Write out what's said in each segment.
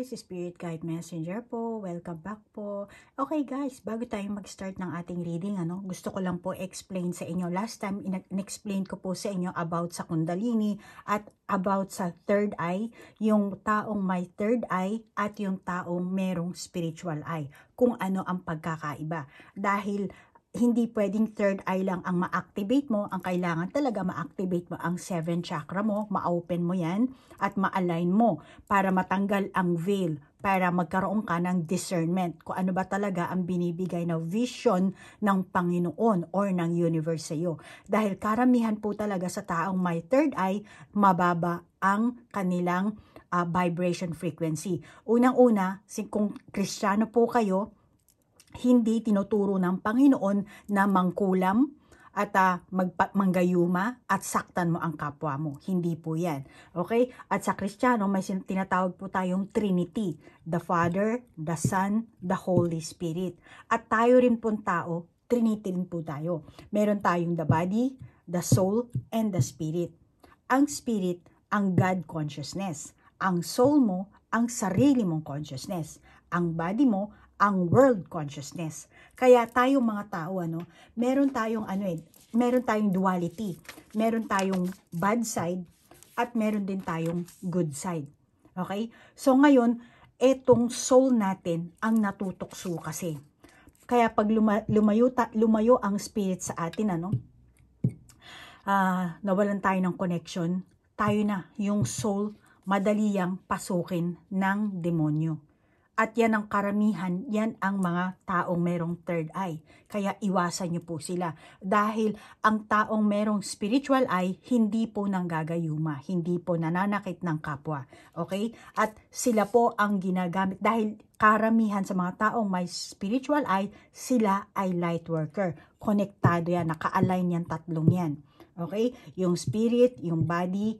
guys, Spirit Guide Messenger po. Welcome back po. Okay guys, bago tayo mag-start ng ating reading, gusto ko lang po explain sa inyo. Last time, in-explain ko po sa inyo about sa Kundalini at about sa third eye, yung taong may third eye at yung taong merong spiritual eye. Kung ano ang pagkakaiba. Dahil hindi pwedeng third eye lang ang ma-activate mo. Ang kailangan talaga ma-activate mo ang 7 chakra mo, ma-open mo yan at ma-align mo para matanggal ang veil, para magkaroon ka ng discernment kung ano ba talaga ang binibigay na vision ng Panginoon or ng universe sa iyo. Dahil karamihan po talaga sa taong may third eye, mababa ang kanilang vibration frequency. Unang-una, kung Kristiyano po kayo, hindi tinuturo ng Panginoon na mangkulam at manggayuma at saktan mo ang kapwa mo. Hindi po yan. Okay? At sa Kristiyano, may tinatawag po tayong Trinity. The Father, the Son, the Holy Spirit. At tayo rin pong tao, Trinity rin po tayo. Meron tayong the body, the soul, and the spirit. Ang spirit, ang God consciousness. Ang soul mo, ang sarili mong consciousness. Ang body mo, ang world consciousness. Kaya tayong mga tao, meron tayong meron tayong duality. Meron tayong bad side at meron din tayong good side. Okay? So ngayon, etong soul natin ang natutokso kasi. Kaya pag lumayo ang spirit sa atin, nawalan tayo ng connection, tayo na, yung soul, madali yang pasukin ng demonyo. At yan ang karamihan, yan ang mga taong merong third eye. Kaya iwasan nyo po sila. Dahil ang taong merong spiritual eye, hindi po nanggagayuma, hindi po nananakit ng kapwa. Okay? At sila po ang ginagamit. Dahil karamihan sa mga taong may spiritual eye, sila ay light worker. Konektado yan, naka-align yan, tatlong yan. Okay? Yung spirit, yung body,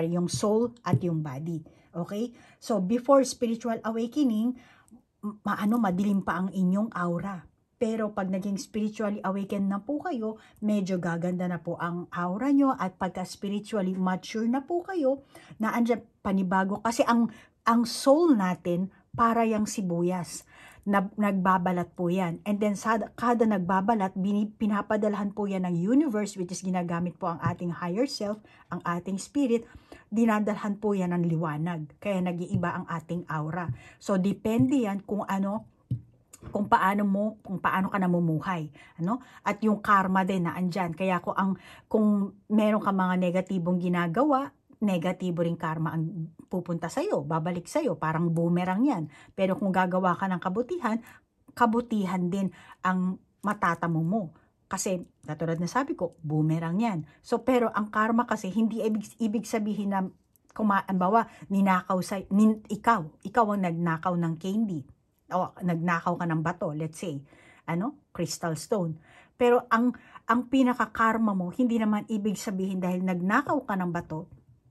yung soul at yung body. Okay? So, before spiritual awakening, madilim pa ang inyong aura. Pero pag naging spiritually awakened na po kayo, medyo gaganda na po ang aura nyo at pagka spiritually mature na po kayo, na andyan panibago. Kasi ang soul natin, para yang sibuyas. Nagbabalat po yan. And then kada nagbabalat, pinapadalahan po yan ng universe, which is ginagamit po ang ating higher self, ang ating spirit, dinadalhan po yan ng liwanag. Kaya nag-iiba ang ating aura. So, depende yan kung paano ka namumuhay. At yung karma din na andyan. Kaya kung meron ka mga negatibong ginagawa, negatibo ring karma ang pupunta sa'yo, babalik sa'yo, parang boomerang yan. Pero kung gagawa ka ng kabutihan din ang matatamo mo. Kasi, katulad na sabi ko, boomerang yan. So, pero ang karma kasi, hindi ibig sabihin na, kumbawa, ikaw ang nagnakaw ng candy. O, nagnakaw ka ng bato, let's say. Crystal stone. Pero, ang pinaka-karma mo, hindi naman ibig sabihin dahil nagnakaw ka ng bato,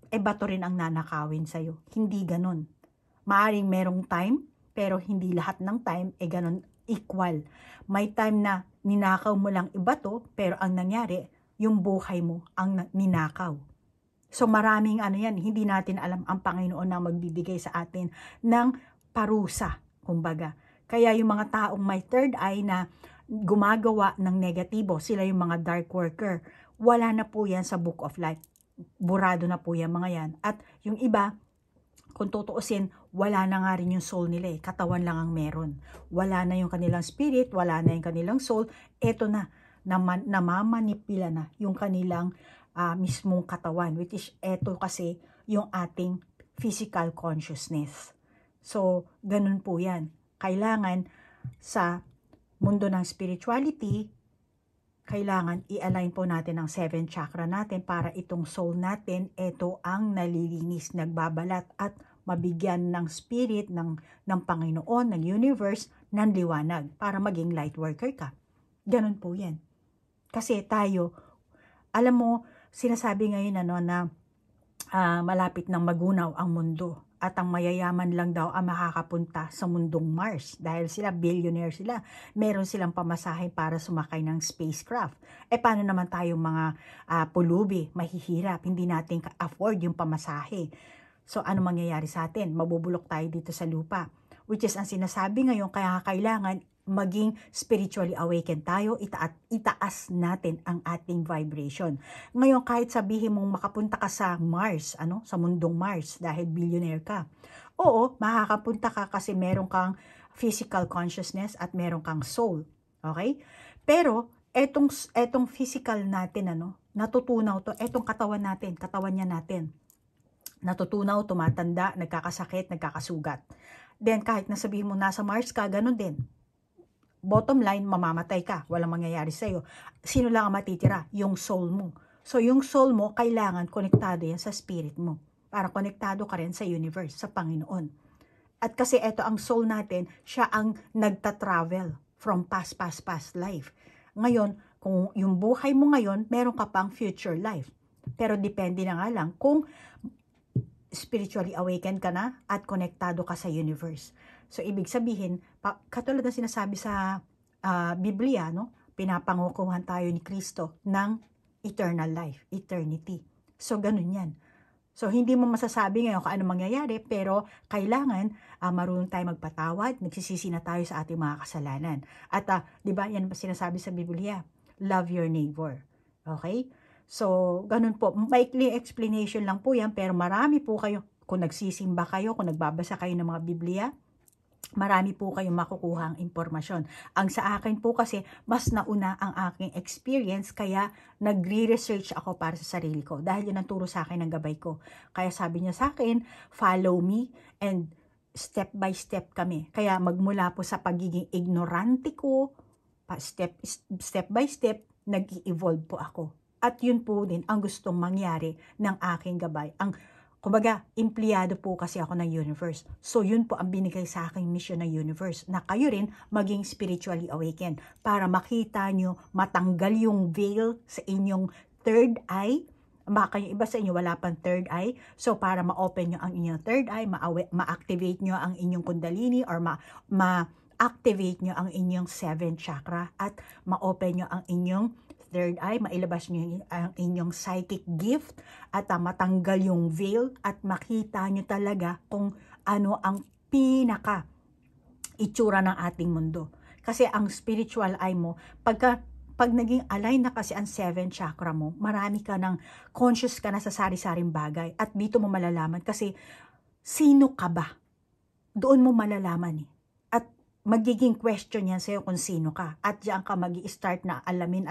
bato rin ang nanakawin sa'yo. Hindi ganun. Maaring merong time, pero hindi lahat ng time, ganun, equal. May time na ninakaw mo lang ibato, pero ang nangyari, yung buhay mo ang ninakaw. So maraming yan, hindi natin alam ang Panginoon na magbibigay sa atin ng parusa, kumbaga. Kaya yung mga taong may third eye na gumagawa ng negatibo, sila yung mga dark worker, wala na po yan sa Book of Life. Burado na po yan mga yan. At yung iba, kung tutuusin, wala na nga rin yung soul nila katawan lang ang meron. Wala na yung kanilang spirit, wala na yung kanilang soul. Eto na, namamanipila na yung kanilang mismong katawan, which is eto kasi yung ating physical consciousness. So, ganun po yan. Kailangan sa mundo ng spirituality, kailangan i-align po natin ang 7 chakra natin para itong soul natin, ito ang nalilinis, nagbabalat at mabigyan ng spirit ng Panginoon, ng universe, ng liwanag para maging light worker ka. Ganun po yan. Kasi tayo, alam mo, sinasabi ngayon na malapit ng magunaw ang mundo. At ang mayayaman lang daw ang makakapunta sa mundong Mars. Dahil sila, billionaire sila. Meron silang pamasahe para sumakay ng spacecraft. Paano naman tayong mga pulubi, mahihirap, hindi natin afford yung pamasahe. So, ano mangyayari sa atin? Mabubulok tayo dito sa lupa. Which is, ang sinasabi ngayon, kaya kailangan maging spiritually awakened tayo, itaas natin ang ating vibration. Ngayon, kahit sabihin mong makapunta ka sa Mars, sa mundong Mars, dahil billionaire ka. Oo, makakapunta ka kasi meron kang physical consciousness at meron kang soul. Okay? Pero, etong physical natin, natutunaw to, etong katawan niya natin, natutunaw, tumatanda, nagkakasakit, nagkakasugat. Then, kahit nasabihin mo nasa Mars ka, ganun din. Bottom line, mamamatay ka. Walang mangyayari sa'yo. Sino lang ang matitira? Yung soul mo. So, yung soul mo, kailangan konektado yan sa spirit mo. Para konektado ka rin sa universe, sa Panginoon. At kasi ito, ang soul natin, siya ang nagta-travel from past life. Ngayon, kung yung buhay mo ngayon, meron ka pang future life. Pero depende na nga lang kung spiritually awakened ka na at konektado ka sa universe. So, ibig sabihin, katulad ng sinasabi sa Biblia, pinapangukuhan tayo ni Kristo ng eternal life, eternity. So, ganun yan. So, hindi mo masasabi ngayon kung ano mangyayari, pero kailangan marunong tayo magpatawad, nagsisisi na tayo sa ating mga kasalanan. At, di ba, yan sinasabi sa Biblia, love your neighbor. Okay? So, ganun po. Maikli explanation lang po yan, pero marami po kayo, kung nagsisimba kayo, kung nagbabasa kayo ng mga Biblia, marami po kayong makukuhang impormasyon. Ang sa akin po kasi, mas nauna ang aking experience, kaya nagre-research ako para sa sarili ko. Dahil yun ang turo sa akin ng gabay ko. Kaya sabi niya sa akin, follow me, and step by step kami. Kaya magmula po sa pagiging ignorante ko, step by step, nag-i-evolve po ako. At yun po din ang gustong mangyari ng aking gabay. Kumbaga, empleyado po kasi ako ng universe. So, yun po ang binigay sa aking mission ng universe, na kayo rin maging spiritually awakened para makita nyo, matanggal yung veil sa inyong third eye. Baka yung iba sa inyo wala pang third eye. So, para ma-open nyo ang inyong third eye, ma-activate nyo ang inyong kundalini, or ma-activate nyo ang inyong 7th chakra, at ma-open nyo ang inyong third eye, mailabas nyo ang inyong psychic gift, at matanggal yung veil, at makita nyo talaga kung ano ang pinaka itsura ng ating mundo. Kasi ang spiritual eye mo, pag naging align na kasi ang 7th chakra mo, marami ka ng conscious ka na sa sari-saring bagay, at dito mo malalaman kasi sino ka ba? Doon mo malalaman eh. Magiging question yan sa'yo kung sino ka. At diyan ka mag-i-start na alamin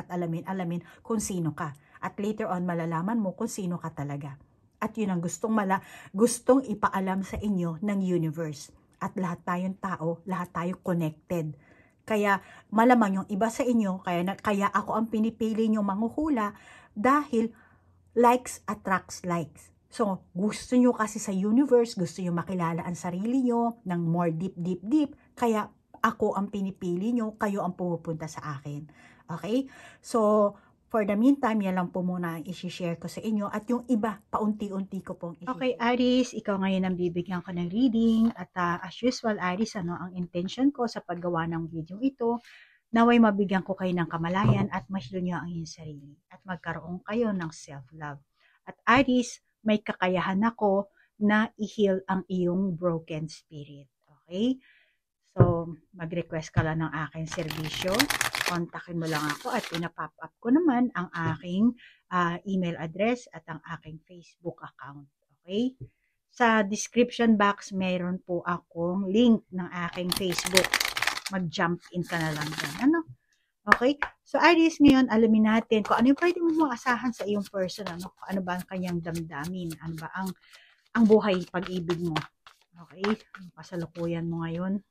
kung sino ka. At later on, malalaman mo kung sino ka talaga. At yun ang gustong ipaalam sa inyo ng universe. At lahat tayong tao, lahat tayo connected. Kaya malamang yung iba sa inyo, kaya ako ang pinipili nyo manghuhula, dahil likes attracts likes. So, gusto nyo kasi sa universe, gusto nyo makilala ang sarili nyo ng more deep. Kaya ako ang pinipili nyo, kayo ang pumupunta sa akin. Okay? So, for the meantime, yan lang po muna ang isi-share ko sa inyo. At yung iba, paunti-unti ko pong isi-share. Okay, Aries, ikaw ngayon ang bibigyan ko ng reading. At as usual, Aries, ang intention ko sa paggawa ng video ito, naway mabigyan ko kayo ng kamalayan at ma-heal nyo ang inyong sarili. At magkaroon kayo ng self-love. At Aries, may kakayahan ako na i-heal ang iyong broken spirit. Okay? So, mag-request ka lang ng aking serbisyo. Kontakin mo lang ako at pinapop up ko naman ang aking email address at ang aking Facebook account. Okay? Sa description box, mayroon po akong link ng aking Facebook. Mag-jump in ka na lang dyan. Okay? So, Aries, ngayon, alamin natin kung ano yung pwede mo maasahan sa iyong person. Kung ano ba ang kanyang damdamin? Ano ba ang buhay, pag-ibig mo? Okay? Ang kasalukuyan mo ngayon?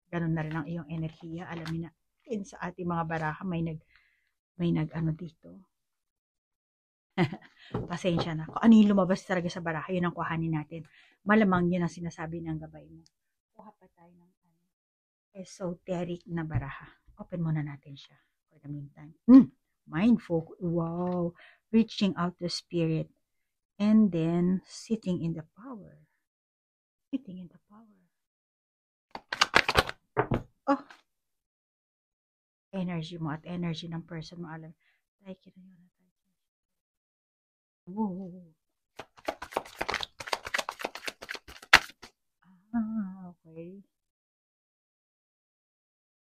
Ganun na rin ang iyong enerhiya. Alamin natin sa ating mga baraha, may nag ano dito. Pasensya na. Kung ano yung lumabas talaga sa baraha, yun ang kuhanin natin. Malamang yun ang sinasabi ng gabay mo. Kuha pa tayo ng esoteric na baraha. Open muna natin siya for the meantime. Mindful. Wow. Reaching out to spirit. And then, sitting in the power. Sitting in the power. Oh, energy mo at energy ng person mo, alam. Like, yun. Whoa.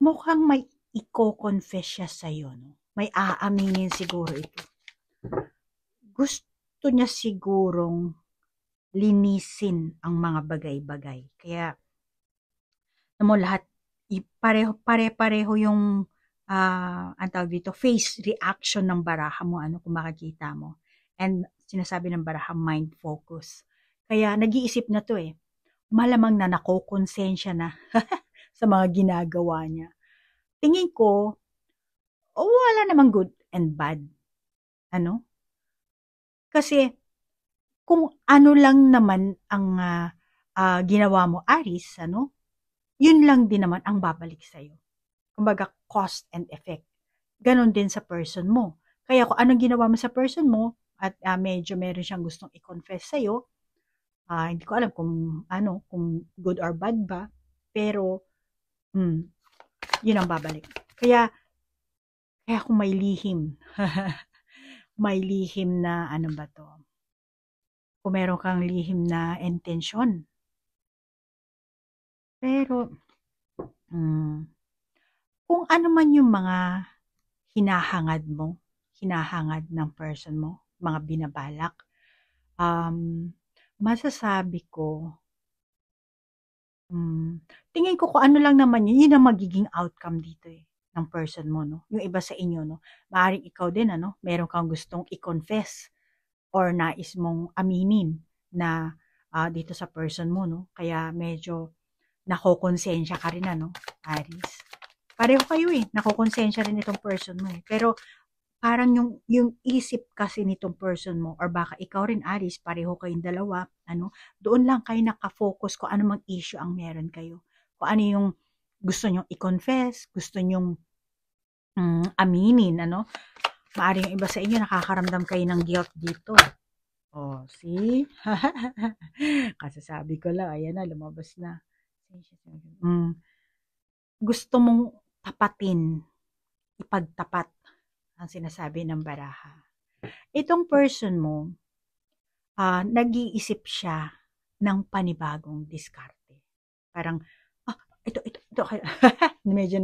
mukhang may iko-confess siya sa'yo, no? May aaminin siguro ito. Gusto niya sigurong linisin ang mga bagay-bagay. Kaya, mo lahat, pare-pareho yung, ang tawag dito, face reaction ng baraha mo, ano, kung makikita mo. And sinasabi ng baraha, mind focus. Kaya nag-iisip na to eh. Malamang na nakokonsensya na sa mga ginagawa niya. Tingin ko, wala namang good and bad. Ano? Kasi, kung ano lang naman ang ginawa mo, Aris, ano? Yun lang din naman ang babalik sa'yo. Kumbaga, cause and effect. Ganon din sa person mo. Kaya kung anong ginawa mo sa person mo, at medyo meron siyang gustong i-confess sa'yo, hindi ko alam kung good or bad ba, pero, yun ang babalik. Kaya kung may lihim, may lihim na, ano ba to? Kung meron kang lihim na intensyon. Pero, kung ano man yung mga hinahangad ng person mo, mga binabalak, masasabi ko, tingin ko kung ano lang naman yun ang magiging outcome dito eh, ng person mo, no? Yung iba sa inyo, no? Maaaring ikaw din, ano? Meron kang gustong i-confess or nais mong aminin na dito sa person mo, no? Kaya medyo nakokonsensya ka rin, ano, Aris? Pareho kayo eh, nakokonsensya rin itong person mo eh. Pero parang yung isip kasi nitong person mo, or baka ikaw rin, Aris, pareho kayong dalawa, ano, doon lang kayo nakafocus kung ano mang issue ang meron kayo. Kung ano yung gusto nyong i-confess, gusto nyong aminin, ano. Maaring yung iba sa inyo nakakaramdam kayo ng guilt dito. Oh, see? Kasasabi ko lang, ayan na, lumabas na. Gusto mong tapatin, ipagtapat ang sinasabi ng baraha. Itong person mo, nag-iisip siya ng panibagong diskarte. Parang, ito. Medyo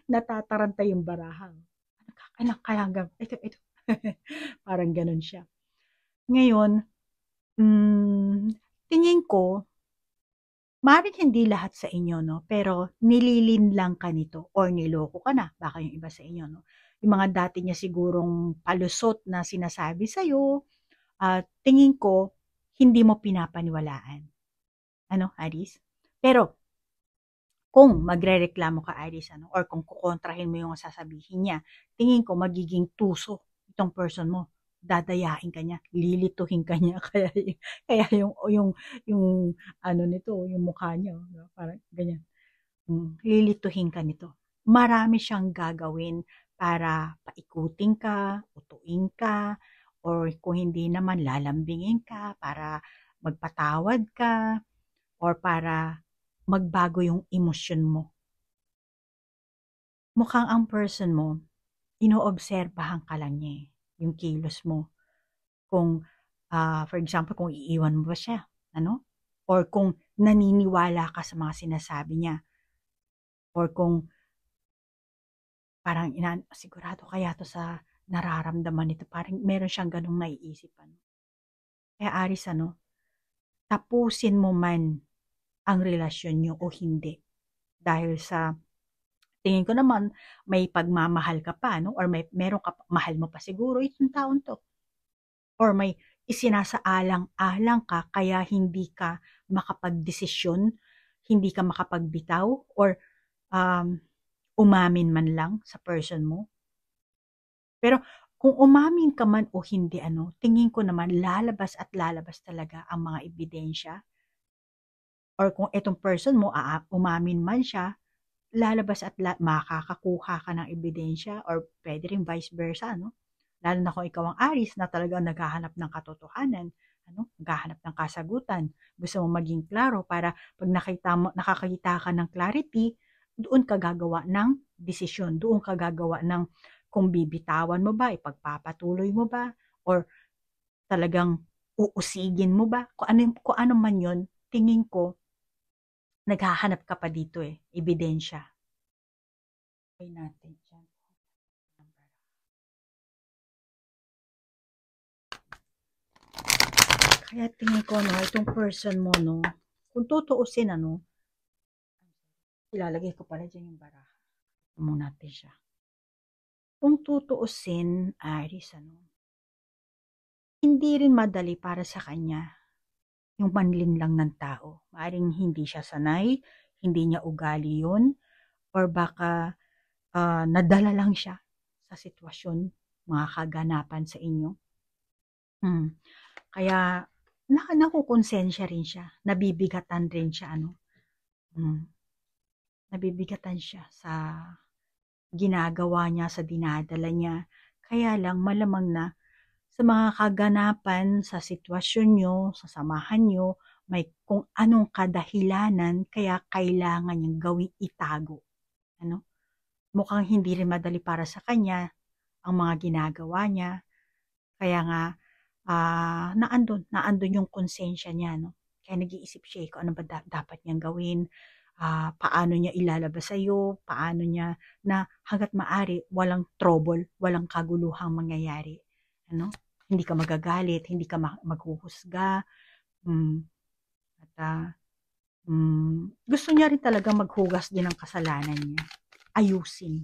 natataranta yung baraha. Ito. Parang ganun siya. Ngayon, tingin ko, maaaring hindi lahat sa inyo, no? Pero nililin lang ka nito or niloko ka na. Baka yung iba sa inyo, no? Yung mga dati niya sigurong palusot na sinasabi sa'yo, tingin ko, hindi mo pinapaniwalaan. Ano, Aris? Pero, kung magrereklamo ka, Aris, ano, or kung kukontrahin mo yung sasabihin niya, tingin ko magiging tuso itong person mo. Dadayain ka niya, lilituhin ka niya, kaya yung ano nito, yung mukha niya, parang ganyan. Lilituhin ka nito. Marami siyang gagawin para paikutin ka, utuin ka, or kung hindi naman lalambingin ka para magpatawad ka, or para magbago yung emosyon mo. Mukhang ang person mo, inoobserbahan ka lang niya yung kilos mo. Kung, for example, kung iiwan mo ba siya, ano? Or kung naniniwala ka sa mga sinasabi niya. Or kung parang sigurado kaya to sa nararamdaman nito. Parang meron siyang ganung naiisipan. Kaya Aris, ano, tapusin mo man ang relasyon niyo o hindi. Dahil sa tingin ko naman may pagmamahal ka pa, no? Or meron ka mahal mo pa siguro itong taon to. Or may isinasaalang-alang ka kaya hindi ka makapagdesisyon, hindi ka makapagbitaw, or umamin man lang sa person mo. Pero kung umamin ka man o hindi, ano, tingin ko naman lalabas at lalabas talaga ang mga ebidensya. Or kung itong person mo, umamin man siya, lalabas at makakakuha ka ng ebidensya, or pwede rin vice versa, no? Lalo na kung ikaw ang Aris na talagang naghahanap ng katotohanan, ano, naghahanap ng kasagutan, gusto mo maging klaro para pag nakakita ka ng clarity, doon ka gagawa ng desisyon, doon ka gagawa ng kung bibitawan mo ba, ipagpapatuloy mo ba, or talagang uusigin mo ba, kung ano man yon, tingin ko, naghahanap ka pa dito ebidensya. Try natin dyan. Kaya tingin ko, no, itong person mo, no, kung tutuusin, ano, ilalagay ko pala dyan yung baraha. Muna natin siya. Kung tutuusin, Aries, ano, hindi rin madali para sa kanya yung manlinlang ng tao. Maaring hindi siya sanay, hindi niya ugali yun, or baka nadala lang siya sa sitwasyon, mga kaganapan sa inyo. Kaya nakukonsensya rin siya, nabibigatan rin siya, ano. Nabibigatan siya sa ginagawa niya, sa dinadala niya. Kaya lang malamang na sa mga kaganapan, sa sitwasyon nyo, sa samahan nyo, may kung anong kadahilanan kaya kailangan niyang gawing itago. Ano? Mukhang hindi rin madali para sa kanya ang mga ginagawa niya. Kaya nga, naandun yung konsensya niya. No? Kaya nag-iisip siya kung ano ba dapat niyang gawin, paano niya ilalabas sa'yo, paano niya na hanggat maari, walang trouble, walang kaguluhang mangyayari. Ano? Hindi ka magagalit, hindi ka maghuhusga. Gusto niya rin talaga maghugas din ng kasalanan niya. Ayusin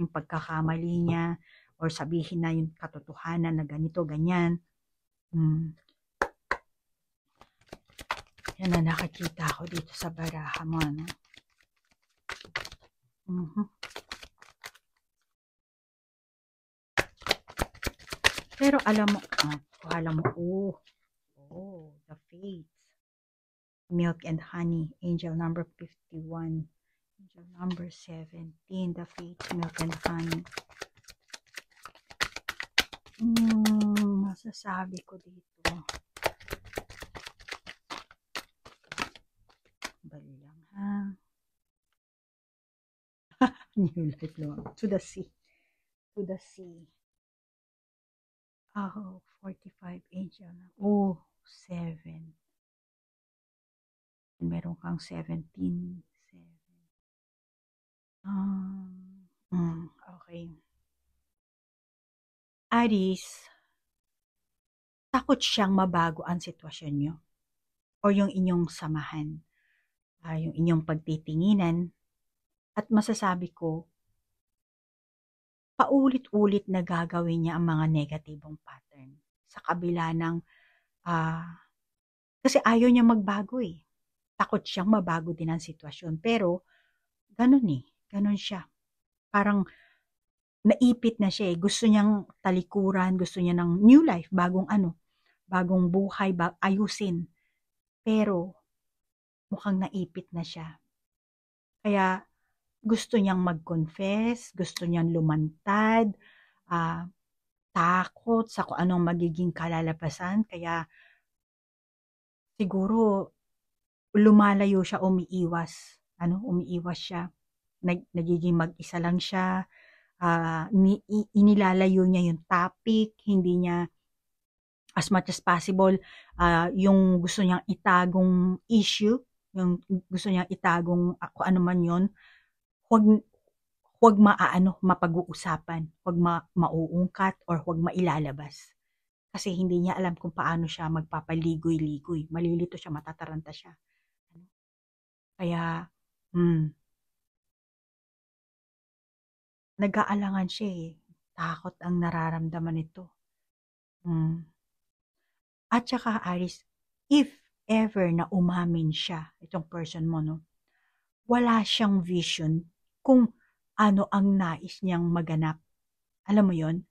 yung pagkakamali niya or sabihin na yung katotohanan na ganito, ganyan. Yan na nakikita ko dito sa baraha mo. Ano? Pero alam mo, the fates. Milk and honey, angel number 51, angel number 17, the fates, milk and honey. Masasabi ko dito. Bali lang, ha? New life lang. To the sea. To the sea. 45 angel. 7. Meron kang 17. 7. Okay. Aries, takot siyang mabago ang sitwasyon nyo o yung inyong samahan, yung inyong pagtitinginan, at masasabi ko, paulit-ulit na gagawin niya ang mga negatibong pattern sa kabila ng kasi ayaw niya magbago eh. Takot siyang mabago din ang sitwasyon. Pero, ganun siya. Parang naipit na siya eh. Gusto niyang talikuran, gusto niya ng new life, bagong buhay, ayusin. Pero, mukhang naipit na siya. Kaya, gusto niyang mag-confess, gusto niyang lumantad, takot sa kung anong magiging kalalabasan. Kaya, siguro, lumalayo siya, umiiwas siya. Nagiging mag-isa lang siya. Inilalayo niya yung topic, hindi niya as much as possible yung gusto niyang itagong issue, yung gusto niyang itagong kung ano man yun, huwag mapag-uusapan, huwag mauungkat or huwag mailalabas. Kasi hindi niya alam kung paano siya magpapaligoy-ligoy. Malilito siya, matataranta siya. Kaya, nag-aalangan siya eh. Takot ang nararamdaman nito. At saka, Aries, if ever na umamin siya, itong person mo, no, wala siyang vision kung ano ang nais niyang maganap. Alam mo yon?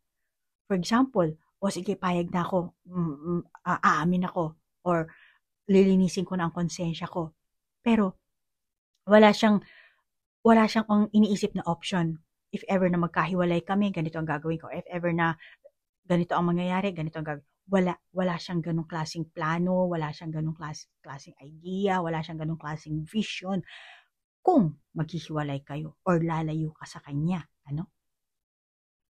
For example, sige, payag na ako, aamin ako, or lilinisin ko na ang konsensya ko. Pero, wala siyang ang iniisip na option. If ever na magkahiwalay kami, ganito ang gagawin ko. If ever na ganito ang mangyayari, ganito ang gagawin. Wala siyang ganong klaseng plano, wala siyang ganong klaseng idea, wala siyang ganong klaseng vision kung maghihiwalay kayo or lalayo ka sa kanya. Ano?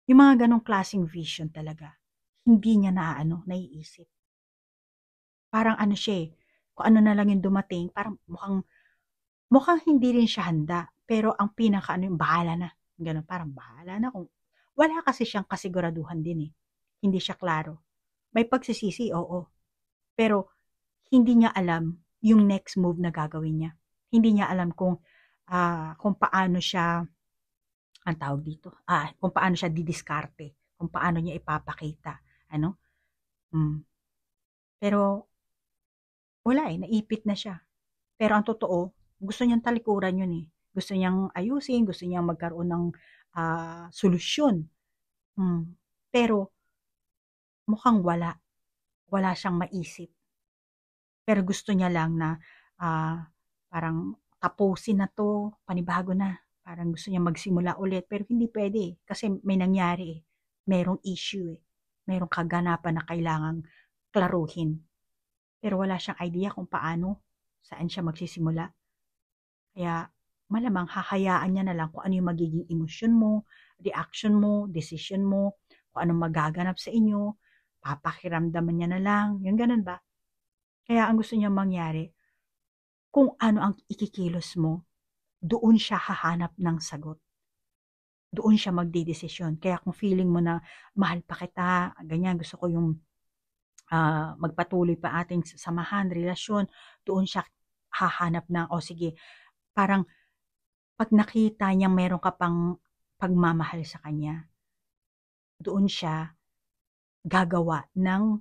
Yung mga ganong klaseng vision talaga, hindi niya naiisip. Parang siya kung ano na lang yung dumating, parang mukhang hindi rin siya handa. Pero ang bahala na. Gano'n, parang bahala na kung wala kasi siyang kasiguraduhan din, eh. Hindi siya klaro. May pagsisisi, oo. Pero hindi niya alam yung next move na gagawin niya. Hindi niya alam kung paano siya, ang tawag dito, kung paano siya didiskarte, kung paano niya ipapakita, ano? Hmm. Pero wala, eh, naipit na siya. Pero ang totoo, gusto niyang talikuran yun, eh. Gusto niyang ayusin, gusto niyang magkaroon ng, solusyon. Pero mukhang wala siyang maisip. Pero gusto niya lang na, parang tapusin na 'to, panibago na. Parang gusto niya magsimula ulit, pero hindi puwede, eh, kasi may nangyari, eh. Merong issue, eh. Merong kaganapan na kailangang klaruhin. Pero wala siyang idea kung paano, saan siya magsisimula. Kaya malamang hahayaan niya na lang kung ano yung magiging emosyon mo, reaction mo, decision mo, kung anong magaganap sa inyo, papakiramdaman niya na lang, yung gano'n ba? Kaya ang gusto niyang mangyari, kung ano ang ikikilos mo, doon siya hahanap ng sagot. Doon siya magdedesisyon. Kaya kung feeling mo na mahal pa kita, ganyan, gusto ko yung magpatuloy pa ating samahan, relasyon, doon siya hahanap ng, o sige, parang pag nakita niya meron ka pang pagmamahal sa kanya, doon siya gagawa ng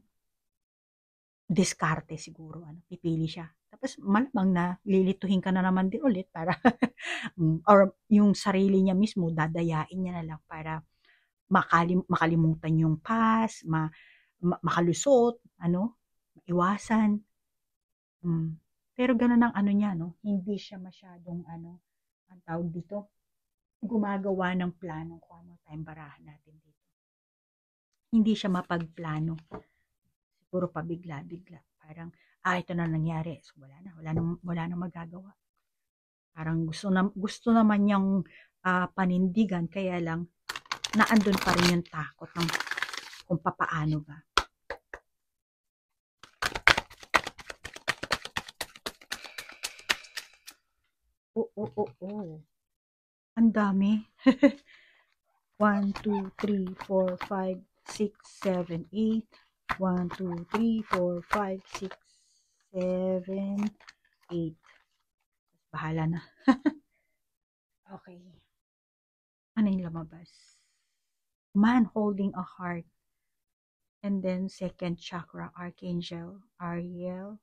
diskarte siguro, ano, pipili siya. Tapos malamang na lilituhin ka na naman din ulit para or yung sarili niya mismo dadayain niya na lang para makalimutan yung past, makalusot, ano, maiwasan. Pero gano'n ang ano niya 'no, hindi siya masyadong ano, anong tawag dito, gumagawa ng plano kung ano tayong barahan natin dito. Hindi siya mapagplano. Siguro pabigla-bigla. Parang, ito na nangyari. So, wala nang magagawa. Parang gusto naman niyang panindigan, kaya lang, naandun pa rin yung takot ng kung papaano ba. Oo. Ang dami. 1, 2, 3, 4, 5, 6, 7, 8. 1, 2, 3, 4, 5, 6, 7, 8. Bahala na. Okay. Ano yung lumabas? Man holding a heart. And then second chakra, Archangel Ariel.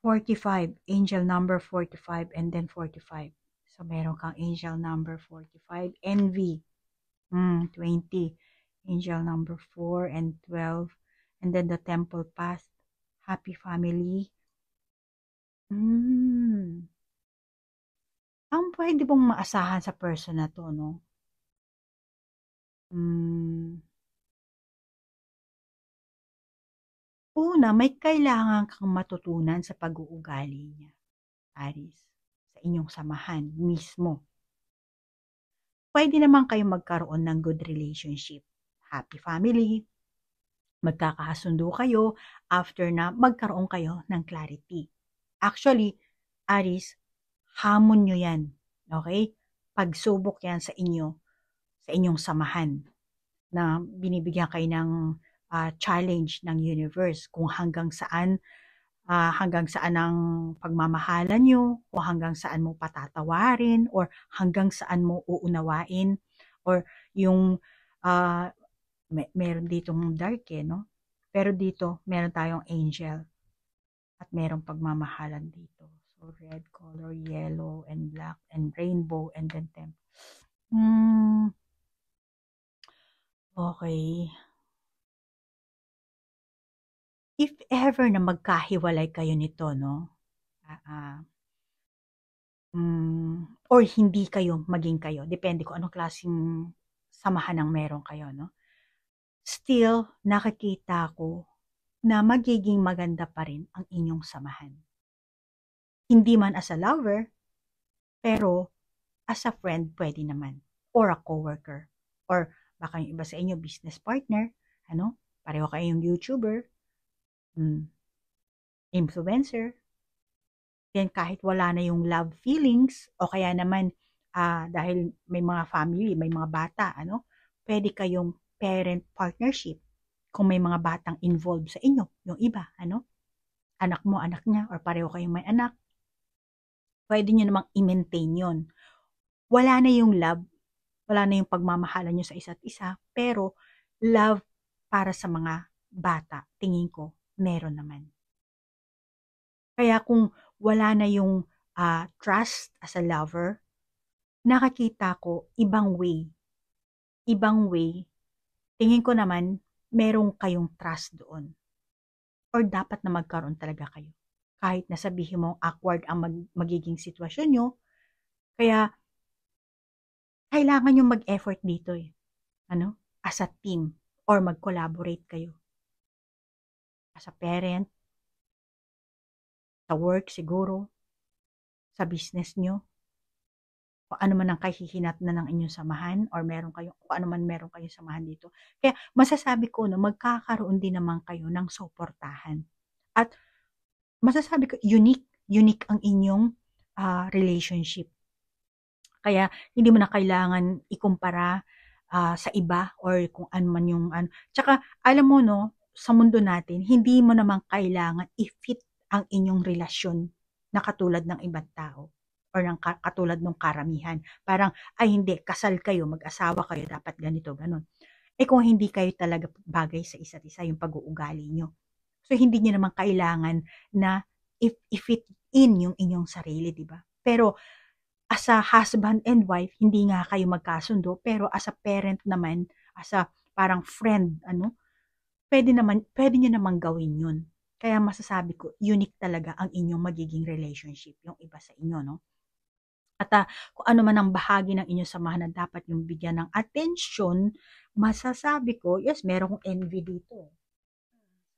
45, angel number 45, and then 45. So meron kang angel number 45, envy. 20, angel number 4 and 12, and then the temple path, happy family. Ang pwede bang maasahan sa person na to, no? Una, may kailangan kang matutunan sa pag-uugali niya, Aries, sa inyong samahan mismo. Pwede naman kayong magkaroon ng good relationship, happy family, magkakasundo kayo after na magkaroon kayo ng clarity. Actually, Aries, hamon nyo yan, okay? Pagsubok yan sa inyong samahan, na binibigyan kayo ng challenge ng universe kung hanggang saan ang pagmamahalan nyo, o hanggang saan mo patatawarin, or hanggang saan mo uunawain, or yung meron ditong dark, no? Pero dito, meron tayong angel at merong pagmamahalan dito. So, red color, yellow, and black, and rainbow, and then temple. Okay. If ever na magkahiwalay kayo nito, no? Or hindi kayo maging kayo, depende kung anong klaseng samahan ang meron kayo, no? Still, nakikita ko na magiging maganda pa rin ang inyong samahan. Hindi man as a lover, pero as a friend, pwede naman. Or a coworker. Or baka yung iba sa inyo, business partner, ano? Pareho kayong YouTuber, influencer, Then kahit wala na yung love feelings o kaya naman dahil may mga family, may mga bata, pwede kayong parent partnership kung may mga batang involved sa inyo, yung iba, anak mo, anak niya, or pareho kayong may anak, pwede nyo namang i-maintain yun. Wala na yung love, wala na yung pagmamahalan nyo sa isa't isa, pero love para sa mga bata, tingin ko, meron naman. Kaya kung wala na yung trust as a lover, nakakita ko ibang way. Ibang way, tingin ko naman merong kayong trust doon. Or dapat na magkaroon talaga kayo. Kahit na sabihin mo awkward ang magiging sitwasyon nyo, kaya kailangan yung mag-effort dito eh. As a team or mag-collaborate kayo. As a parent, sa work siguro, sa business nyo, kung ano man ang kahihinat na ng inyong samahan or kung ano man meron kayong samahan dito. Kaya masasabi ko magkakaroon din naman kayo ng suportahan. At masasabi ko, unique ang inyong relationship. Kaya hindi mo na kailangan ikumpara sa iba or kung ano man yung Tsaka alam mo sa mundo natin, hindi mo naman kailangan i-fit ang inyong relasyon na katulad ng ibang tao or ng katulad ng karamihan. Parang, ay hindi, kasal kayo, mag-asawa kayo, dapat ganito, ganun. Kung hindi kayo talaga bagay sa isa't isa, yung pag-uugali nyo. So, hindi nyo naman kailangan na i-fit in yung inyong sarili, di ba? Pero, as a husband and wife, hindi nga kayo magkasundo, pero as a parent naman, as a parang friend, pwede nyo naman gawin yun. Kaya masasabi ko, unique talaga ang inyong magiging relationship, yung iba sa inyo, no? At kung ano man ang bahagi ng inyong samahan na dapat yung bigyan ng attention, masasabi ko, yes, meron kong envy dito.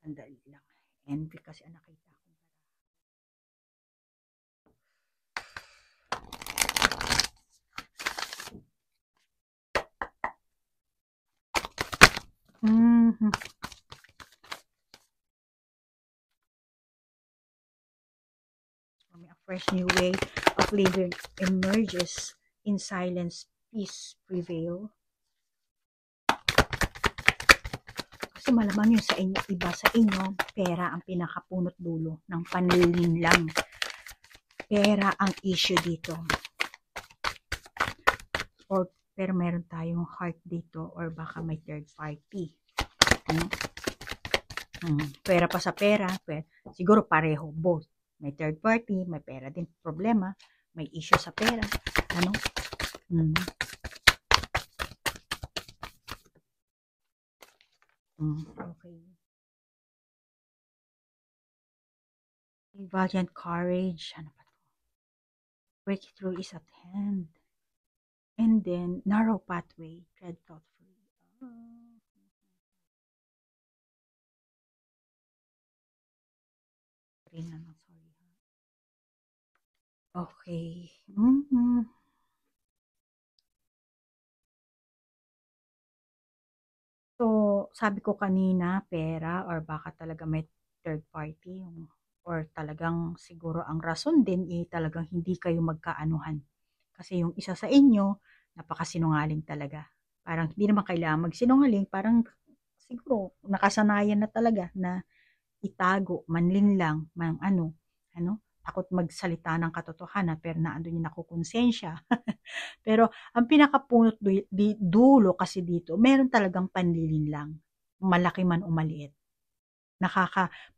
Sandali lang. Envy kasi ang nakita ko. A fresh new way of living emerges. In silence, peace prevail. Kasi malamang yun sa inyo, iba sa inyo, pera ang pinakapunot dulo ng panlilinlang. Pera ang issue dito. Pero meron tayong heart dito or baka may third party. Pera pa sa pera, siguro pareho, both. May third party, may pera din, problema, may issue sa pera. Okay. Valiant courage. Ano pa to? Breakthrough is at hand. And then, narrow pathway. Tread thoughtfully. Sorry. Okay. So, sabi ko kanina, pera or baka talaga may third party or talagang siguro ang rason din talagang hindi kayo magkaanuhan. Kasi yung isa sa inyo, napakasinungaling talaga. Parang hindi naman kailangan magsinungaling, parang siguro nakasanayan na talaga na itago, manlinlang, takot magsalita ng katotohanan pero naandun yung nakukonsensya. Pero ang pinakapunot dulo kasi dito, meron talagang panlilinlang, malaki man o maliit.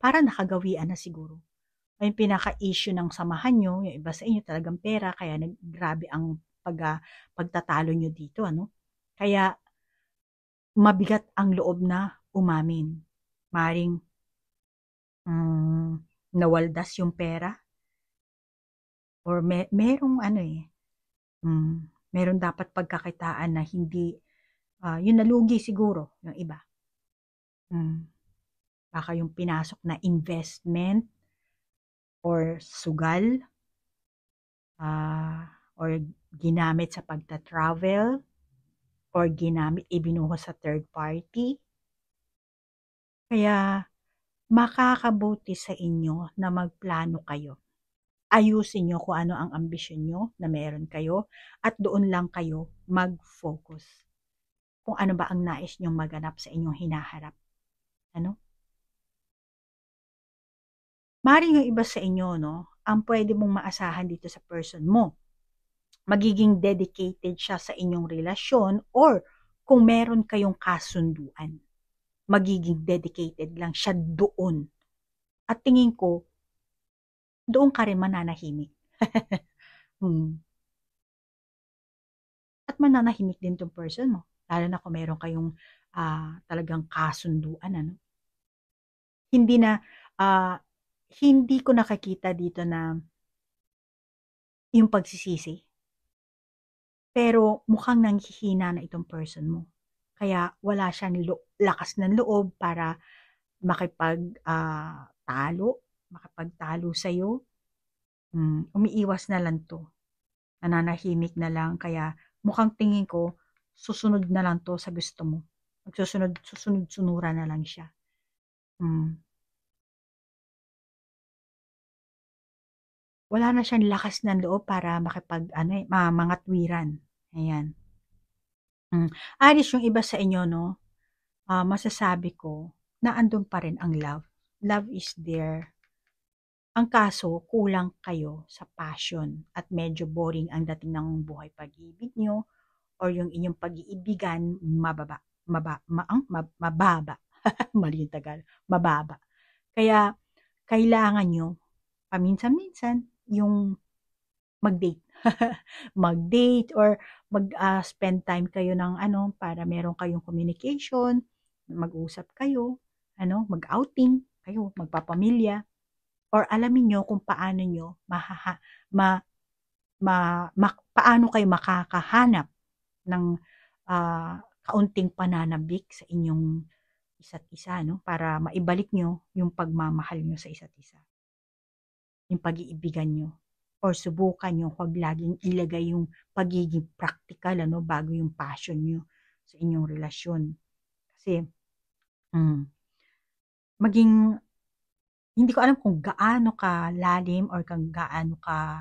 Para nakagawian na siguro. Ay pinaka-issue ng samahan nyo, yung iba sa inyo talagang pera, kaya grabe ang pagtatalo nyo dito, Kaya mabigat ang loob na umamin. Maring nawaldas yung pera or merong meron dapat pagkakitaan na hindi yun nalugi siguro yung iba. Baka yung pinasok na investment or sugal or ginamit sa pagta-travel or ibinuhos sa third party. Kaya makakabuti sa inyo na magplano kayo. ayusin nyo kung ano ang ambisyon nyo na meron kayo at doon lang kayo mag-focus. Kung ano ba ang nais nyong maganap sa inyong hinaharap. Ano? Maring yung iba sa inyo, no, ang pwede mong maasahan dito sa person mo. Magiging dedicated siya sa inyong relasyon or kung meron kayong kasunduan, magiging dedicated lang siya doon. At tingin ko, doon ka rin mananahimik. At mananahimik din tong person mo. Lalo na kung meron kayong talagang kasunduan. Ano? Hindi na, hindi ko nakakita dito na yung pagsisisi. Pero mukhang nanghihina na itong person mo. Kaya wala siyang lakas ng loob para makipagtalo sa'yo. Umiiwas na lang to. Nananahimik na lang. Kaya mukhang tingin ko, susunod na lang to sa gusto mo. Susunod-sunura na lang siya. Wala na siyang lakas ng loob para mangatwiran. Ayan. Alis yung iba sa inyo, no? Masasabi ko na andun pa rin ang love. Love is there. Ang kaso, kulang kayo sa passion at medyo boring ang dating ng buhay pag-ibig nyo or yung inyong pag-iibigan mababa. Mali yung Tagalog. Mababa. Kaya, kailangan nyo paminsan-minsan yung mag-date. Mag-date or mag-spend time kayo ng para meron kayong communication, mag-usap kayo, mag-outing kayo, magpapamilya, or alamin nyo kung paano nyo paano kayo makakahanap ng kaunting pananabik sa inyong isa't isa, no? Para maibalik nyo yung pagmamahal nyo sa isa't isa. Yung pag-iibigan nyo. Or subukan nyo, huwag laging ilagay yung pagiging practical, bago yung passion nyo sa inyong relasyon. Kasi, hindi ko alam kung gaano ka lalim or kung gaano ka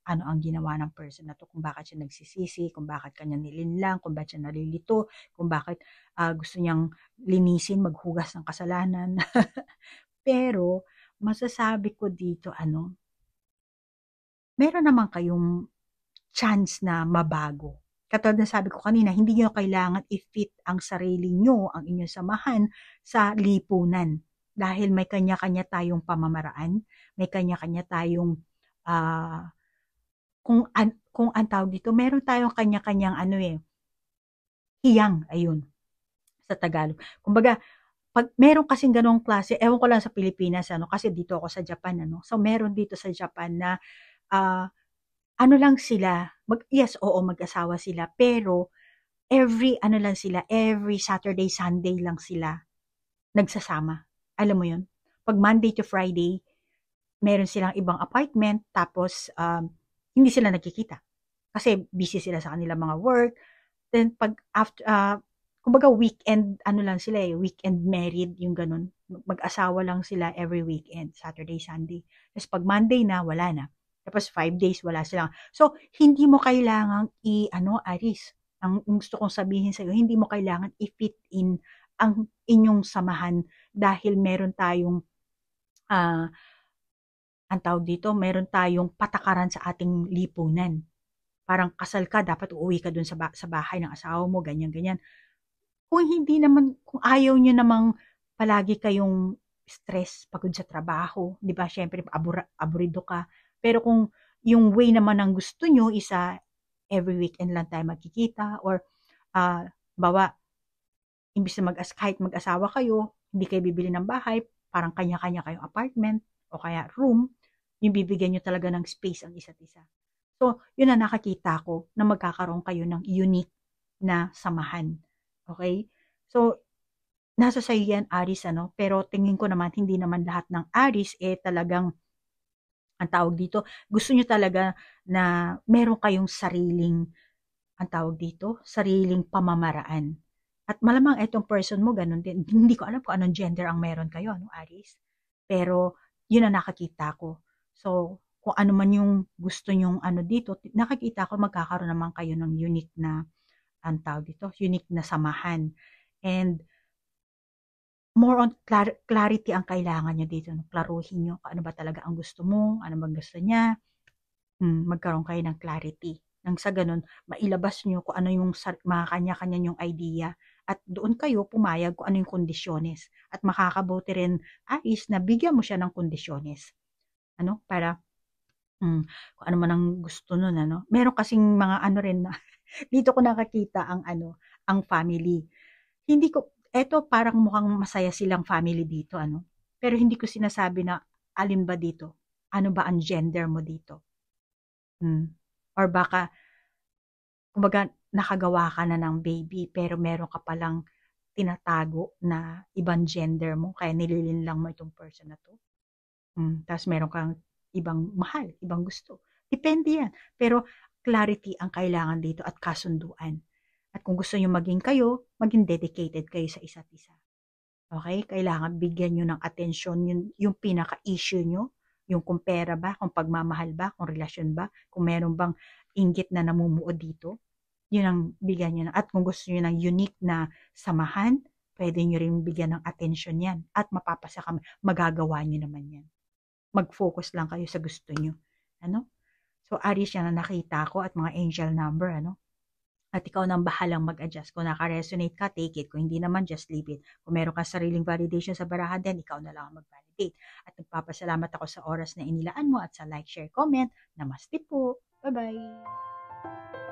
ang ginawa ng person na to, kung bakit siya nagsisisi, kung bakit kanya nilinlang, kung bakit siya nalilito, kung bakit gusto niyang linisin, maghugas ng kasalanan. Pero, masasabi ko dito, meron naman kayong chance na mabago. Katulad na sabi ko kanina, hindi nyo kailangan i-fit ang sarili nyo, ang inyong samahan sa lipunan. Dahil may kanya-kanya tayong pamamaraan, may kanya-kanya tayong, kung ang tawag dito, meron tayong kanya-kanyang hiyang, ayun, sa Tagalog. Kumbaga, pag meron kasing ganong klase, ewan ko lang sa Pilipinas, kasi dito ako sa Japan, so meron dito sa Japan na, lang sila, mag-asawa sila, pero every Saturday, Sunday lang sila nagsasama. Alam mo yun? Pag Monday to Friday, meron silang ibang apartment, tapos hindi sila nagkikita. Kasi busy sila sa kanilang mga work. Then pag after, kumbaga weekend, weekend married, yung ganun. Mag-asawa lang sila every weekend, Saturday, Sunday. Tapos pag Monday na, wala na. Tapos 5 days, wala silang. So, hindi mo kailangang Aris. Ang gusto kong sabihin sa'yo, hindi mo kailangan i-fit in ang inyong samahan dahil meron tayong ang tawag dito, meron tayong patakaran sa ating lipunan. Parang kasal ka, dapat uuwi ka dun sa bahay ng asawa mo, ganyan-ganyan. Kung ayaw nyo namang palagi kayong stress, pagod sa trabaho, di ba? Siyempre, aburido ka. Pero kung yung way naman ng gusto nyo, every weekend lang tayo magkikita, or, imbis na kahit mag-asawa kayo, hindi kayo bibili ng bahay, parang kanya-kanya kayong apartment, o kaya room, yung bibigyan nyo talaga ng space ang isa't isa. So, yun na nakakita ko na magkakaroon kayo ng unique na samahan. Okay? So, nasa sa'yo yan, Aris, pero tingin ko naman, hindi naman lahat ng Aris, talagang, ang tawag dito, gusto nyo talaga na meron kayong sariling pamamaraan. At malamang itong person mo, ganun din. Hindi ko alam kung anong gender ang meron kayo, Aris? Pero, yun ang nakakita ko. So, kung ano man yung gusto nyong ano dito, nakikita ko magkakaroon naman kayo ng unique na, ang tawag dito, unique na samahan. And more on clarity ang kailangan nyo dito. No? Klaruhin nyo kung ano ba talaga ang gusto mo, ano bang gusto niya. Magkaroon kayo ng clarity. Nang sa ganun, mailabas nyo kung ano yung mga kanya-kanya nyong idea at doon kayo pumayag kung ano yung kondisyones. At makakabuti rin, Aris, na bigyan mo siya ng kondisyones. Ano? Para kung ano man ang gusto nun, ano. Meron kasing mga ano rin na, dito ko nakakita ang ano, ang family. Hindi ko, eto parang mukhang masaya silang family dito, ano. Pero hindi ko sinasabi na alin ba dito, ano ba ang gender mo dito. Or baka, kumbaga, nakagawa ka na ng baby, pero meron ka palang tinatago na ibang gender mo, kaya nililinlang mo itong person na to. Tapos meron kang ibang mahal, ibang gusto. Depende yan. Pero clarity ang kailangan dito at kasunduan. At kung gusto nyo maging kayo, maging dedicated kayo sa isa't isa. Okay? Kailangan bigyan nyo ng atensyon yung pinaka-issue nyo, yung kung pera ba, kung pagmamahal ba, kung relasyon ba, kung meron bang inggit na namumuo dito, yun ang bigyan nyo. At kung gusto nyo ng unique na samahan, pwede nyo rin bigyan ng atensyon yan. At mapapasa kami, magagawa nyo naman yan. Mag-focus lang kayo sa gusto nyo. Ano? So, Aries yan ang nakita ko at mga angel number, ano? At ikaw nang bahalang mag-adjust. Kung naka-resonate ka, take it. Kung hindi naman, just leave it. Kung meron ka sariling validation sa barahan din, ikaw na lang mag-validate. At nagpapasalamat ako sa oras na inilaan mo at sa like, share, comment. Namaste po. Bye-bye.